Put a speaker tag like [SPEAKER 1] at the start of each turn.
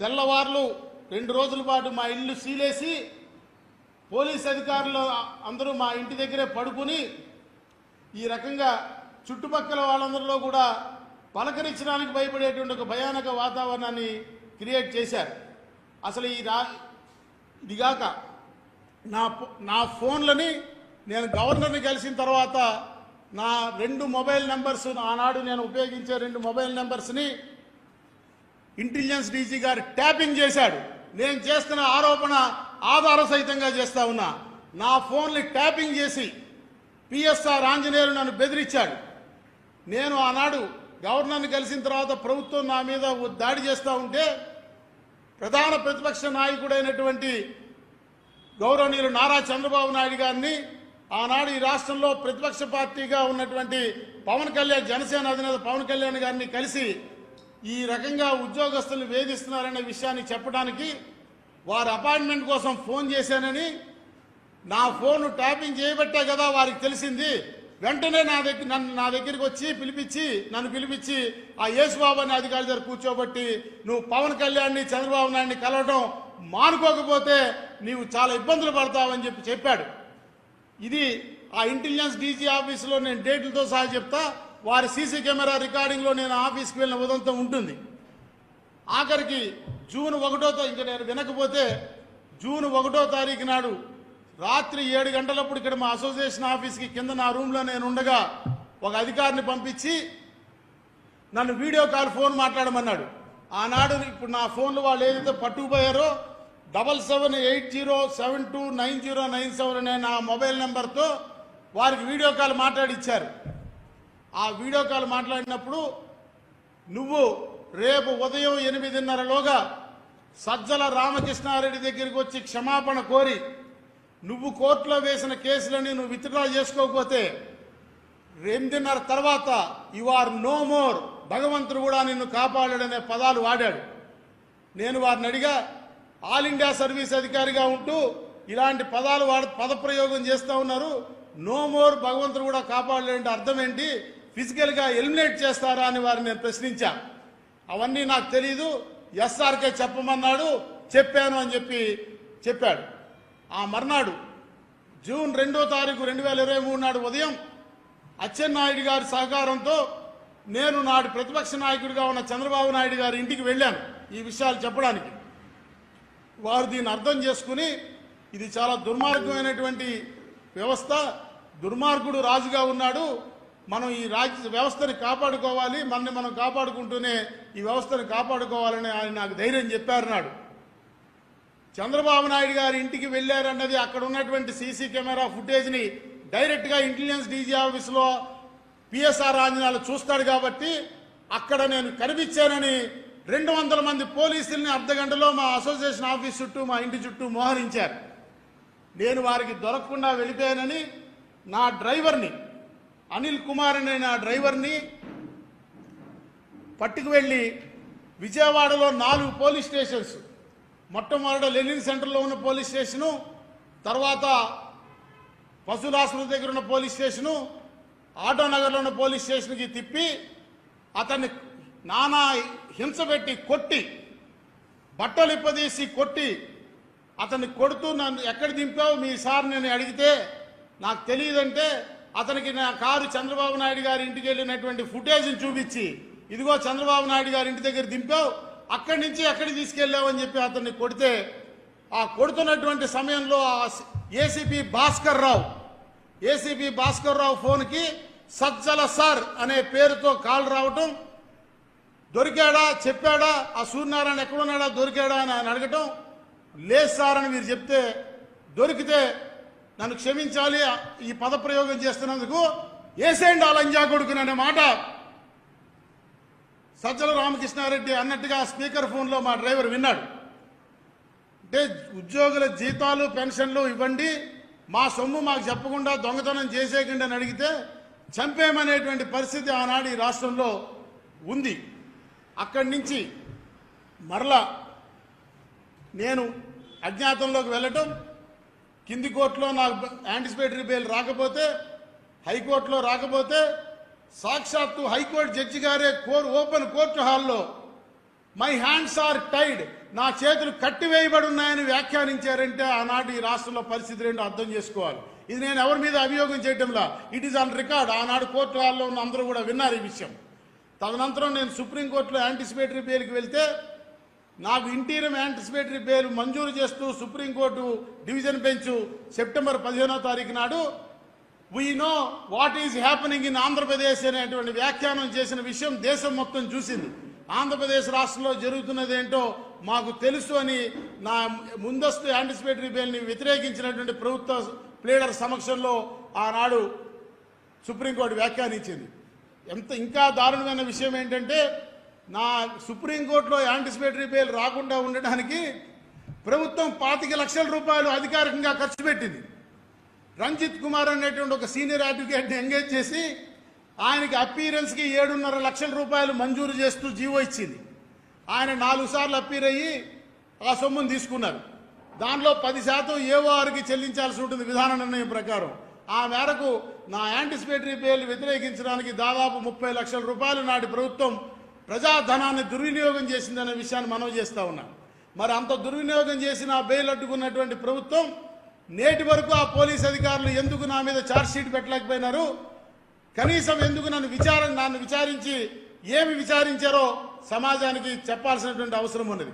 [SPEAKER 1] తెల్లవార్లు 2 రోజుల పాటు మా ఇల్లు సీలేసి పోలీస్ అధికారులు అందరూ మా ఇంటి దగ్గరే పడుకుని ఈ రకంగా చుట్టుపక్కల వాళ్ళందరిలో కూడా పలకరించడానికి భయపడేటువంటి ఒక భయానక వాతావరణాన్ని క్రియేట్ చేశారు. అసలు ఇదిగాక నా ఫోన్లని నేను గవర్నర్ని కలిసిన తర్వాత నా 2 మొబైల్ నెంబర్స్ ఆనాడు నేను ఉపయోగించే 2 మొబైల్ నెంబర్స్ని ఇంటెలిజెన్స్ డీజీ గారు ట్యాపింగ్ చేశాడు. నేను చేస్తున్న ఆరోపణ ఆధార సహితంగా చేస్తా ఉన్నా. నా ఫోన్ని ట్యాపింగ్ చేసి పిఎస్ఆర్ ఆంజనేయులు నన్ను బెదిరించాడు. నేను ఆనాడు గవర్నర్ని కలిసిన తర్వాత ప్రభుత్వం నా మీద దాడి చేస్తూ ఉంటే ప్రధాన ప్రతిపక్ష నాయకుడైనటువంటి గౌరవనీయులు నారా చంద్రబాబు నాయుడు గారిని ఆనాడు ఈ రాష్ట్రంలో ప్రతిపక్ష పార్టీగా ఉన్నటువంటి పవన్ కళ్యాణ్, జనసేన అధినేత పవన్ కళ్యాణ్ గారిని కలిసి ఈ రకంగా ఉద్యోగస్తులను వేధిస్తున్నారనే విషయాన్ని చెప్పడానికి వారి అపాయింట్మెంట్ కోసం ఫోన్ చేశానని, నా ఫోన్ ట్యాపింగ్ చేయబట్టే కదా వారికి తెలిసింది. వెంటనే నా దగ్గరికి వచ్చి నన్ను పిలిపించి ఆ యేసుబాబు అనే అధికారి దగ్గర కూర్చోబట్టి నువ్వు పవన్ కళ్యాణ్ని చంద్రబాబు నాయుడిని కలవడం మానుకోకపోతే నీవు చాలా ఇబ్బందులు పడతావని చెప్పాడు. ఇది ఆ ఇంటెలిజెన్స్ డీజీ ఆఫీసులో నేను డేట్లతో సహా చెప్తా. వారి సీసీ కెమెరా రికార్డింగ్లో నేను ఆఫీస్కి వెళ్ళిన ఉదంతం ఉంటుంది. ఆఖరికి జూన్ 1వ ఇంకా నేను వినకపోతే జూన్ 1వ తారీఖు నాడు రాత్రి 7 గంటలప్పుడు ఇక్కడ మా అసోసియేషన్ ఆఫీస్కి కింద నా రూమ్లో నేను ఉండగా ఒక అధికారిని పంపించి నన్ను వీడియో కాల్ ఫోన్ మాట్లాడమన్నాడు. ఆనాడు ఇప్పుడు నా ఫోన్లు వాళ్ళు ఏదైతే పట్టుకుపోయారో 7780729097 అనే నా మొబైల్ నెంబర్తో వారికి వీడియో కాల్ మాట్లాడిచ్చారు. ఆ వీడియో కాల్ మాట్లాడినప్పుడు నువ్వు రేపు ఉదయం 8:30లోగా సజ్జల రామకృష్ణారెడ్డి దగ్గరికి వచ్చి క్షమాపణ కోరి నువ్వు కోర్టులో వేసిన కేసులని నువ్వు విత్డ్రా చేసుకోకపోతే 8:30 తర్వాత యు ఆర్ నో మోర్, భగవంతుడు కూడా నిన్ను కాపాడాడనే పదాలు వాడాడు. నేను వారిని అడిగా, ఆల్ ఇండియా సర్వీస్ అధికారిగా ఉంటూ ఇలాంటి పదప్రయోగం చేస్తూ ఉన్నారు, నో మోర్ భగవంతుడు కూడా కాపాడలేంటే అర్థం ఏంటి, ఫిజికల్గా ఎలిమినేట్ చేస్తారా అని వారిని నేను ప్రశ్నించా. అవన్నీ నాకు తెలీదు, ఎస్ఆర్కే చెప్పమన్నాడు, చెప్పాను అని చెప్పాడు. ఆ మర్నాడు జూన్ 2వ తారీఖు 2023 నాడు ఉదయం అచ్చెన్నాయుడు గారి సహకారంతో నేను నాడు ప్రతిపక్ష నాయకుడిగా ఉన్న చంద్రబాబు నాయుడు గారి ఇంటికి వెళ్ళాను ఈ విషయాలు చెప్పడానికి. వారు దీన్ని అర్థం చేసుకుని ఇది చాలా దుర్మార్గమైనటువంటి వ్యవస్థ, దుర్మార్గుడు రాజుగా ఉన్నాడు, మనం ఈ వ్యవస్థని కాపాడుకోవాలి, మనని మనం కాపాడుకుంటూనే ఈ వ్యవస్థను కాపాడుకోవాలని ఆయన నాకు ధైర్యం చెప్పారు. నాడు చంద్రబాబు నాయుడు గారి ఇంటికి వెళ్ళారన్నది అక్కడ ఉన్నటువంటి సీసీ కెమెరా ఫుటేజ్ని డైరెక్ట్గా ఇంటెలిజెన్స్ డీజీ ఆఫీసులో పిఎస్ఆర్ ఆంజనేయులు చూస్తాడు కాబట్టి అక్కడ నేను కనిపించానని 200 మంది పోలీసుల్ని అర్ధగంటలో మా అసోసియేషన్ ఆఫీస్ చుట్టూ మా ఇంటి చుట్టూ మోహరించారు. నేను వారికి దొరకకుండా వెళ్ళిపోయానని నా డ్రైవర్ని అనిల్ కుమార్ అనే నా డ్రైవర్ని పట్టుకు వెళ్ళి విజయవాడలో 4 పోలీస్ స్టేషన్స్, మొట్టమొదట లెనిన్ సెంటర్లో ఉన్న పోలీస్ స్టేషను, తర్వాత పశువుల ఆసుపత్రి దగ్గర ఉన్న పోలీస్ స్టేషను, ఆటోనగర్లో ఉన్న పోలీస్ స్టేషన్కి తిప్పి అతన్ని నానా హింస పెట్టి కొట్టి, బట్టలు ఇప్పదీసి కొట్టి, అతన్ని కొడుతూ నన్ను ఎక్కడ దింపావు మీ సార్ నేను అడిగితే నాకు తెలియదంటే అతనికి నా కారు చంద్రబాబు నాయుడు గారి ఇంటికి వెళ్ళినటువంటి ఫుటేజ్ని చూపించి ఇదిగో చంద్రబాబు నాయుడు గారి ఇంటి దగ్గర దింపావు, అక్కడి నుంచి ఎక్కడికి తీసుకెళ్ళావు అని చెప్పి అతన్ని కొడితే ఆ కొడుతున్నటువంటి సమయంలో ఏసీపీ భాస్కర్ రావు ఫోన్కి సజ్జల సార్ అనే పేరుతో కాల్ రావటం, దొరికాడా చెప్పాడా, ఆ సూర్యనారాయణ ఎక్కడున్నాడా దొరికాడా అని ఆయన అడగటం, లేదు సార్ అని మీరు చెప్తే దొరికితే నన్ను క్షమించాలి ఈ పదప్రయోగం చేస్తున్నందుకు, ఏసేండి ఆ లంజా కొడుకుని అనే మాట సజ్జల రామకృష్ణారెడ్డి అన్నట్టుగా స్పీకర్ ఫోన్లో మా డ్రైవర్ విన్నాడు. అంటే ఉద్యోగుల జీతాలు పెన్షన్లు ఇవ్వండి, మా సొమ్ము మాకు చెప్పకుండా దొంగతనం చేసేయండి అని అడిగితే చంపేయమనేటువంటి పరిస్థితి ఆనాడు ఈ రాష్ట్రంలో ఉంది. అక్కడి నుంచి మరలా నేను అజ్ఞాతంలోకి వెళ్ళటం, కింది కోర్టులో నాకు యాంటిసిపేటరీ బెయిల్ రాకపోతే, హైకోర్టులో రాకపోతే, సాక్షాత్తు హైకోర్టు జడ్జి గారే ఓపెన్ కోర్టు హాల్లో మై హ్యాండ్స్ ఆర్ టైడ్, నా చేతులు కట్టివేయబడి ఉన్నాయని వ్యాఖ్యానించారంటే ఆనాటి ఈ రాష్ట్రంలో పరిస్థితి ఏంటో అర్థం చేసుకోవాలి. ఇది నేను ఎవరి మీద అభియోగం చేయటంలా, ఇట్ ఈస్ ఆన్ రికార్డ్. ఆనాడు కోర్టు హాల్లో ఉన్న అందరూ కూడా విన్నారు ఈ విషయం. తదనంతరం నేను సుప్రీంకోర్టులో యాంటిసిపేటరీ బెయిల్కి వెళ్తే నాకు ఇంటీరియం యాంటిసిపేటరీ బెయిల్ మంజూరు చేస్తూ సుప్రీంకోర్టు డివిజన్ బెంచ్ సెప్టెంబర్ 15వ తారీఖు నాడు we know what is happening in Andhra Pradesh అనేటువంటి వ్యాఖ్యానం చేసిన విషయం దేశం మొత్తం చూసింది. ఆంధ్రప్రదేశ్ రాష్ట్రంలో జరుగుతున్నది ఏంటో మాకు తెలుసు అని నా ముందస్తు యాంటిసిపేటరీ బెయిల్ని వ్యతిరేకించినటువంటి ప్రభుత్వ ప్లేడర్ సమక్షంలో ఆనాడు సుప్రీంకోర్టు వ్యాఖ్యానించింది. ఇంకా దారుణమైన విషయం ఏంటంటే నా సుప్రీంకోర్టులో యాంటిసిపేటరీ బెయిల్ రాకుండా ఉండడానికి ప్రభుత్వం 25 లక్షల రూపాయలు అధికారికంగా ఖర్చు పెట్టింది. రంజిత్ కుమార్ అనేటువంటి ఒక సీనియర్ అడ్వకేట్ని ఎంగేజ్ చేసి ఆయనకి అపీరెన్స్కి 7.5 లక్షల రూపాయలు మంజూరు చేస్తూ జీవో ఇచ్చింది. ఆయన 4 సార్లు అపీర్ అయ్యి ఆ సొమ్మును తీసుకున్నారు. దానిలో 10% ఏఓఆర్కి చెల్లించాల్సి ఉంటుంది విధాన నిర్ణయం ప్రకారం. ఆ మేరకు నా యాంటిసిపేటరీ బెయిల్ వ్యతిరేకించడానికి దాదాపు 30 లక్షల రూపాయలు నాటి ప్రభుత్వం ప్రజాధనాన్ని దుర్వినియోగం చేసిందనే విషయాన్ని మనవి చేస్తా ఉన్నాం. మరి అంత దుర్వినియోగం చేసిన బెయిల్ అడ్డుకున్నటువంటి ప్రభుత్వం నేటి వరకు ఆ పోలీస్ అధికారులు ఎందుకు నా మీద ఛార్జ్షీట్ పెట్టలేకపోయినారు? కనీసం ఎందుకు నన్ను విచారించి ఏమి విచారించారో సమాజానికి చెప్పాల్సినటువంటి అవసరం ఉన్నది.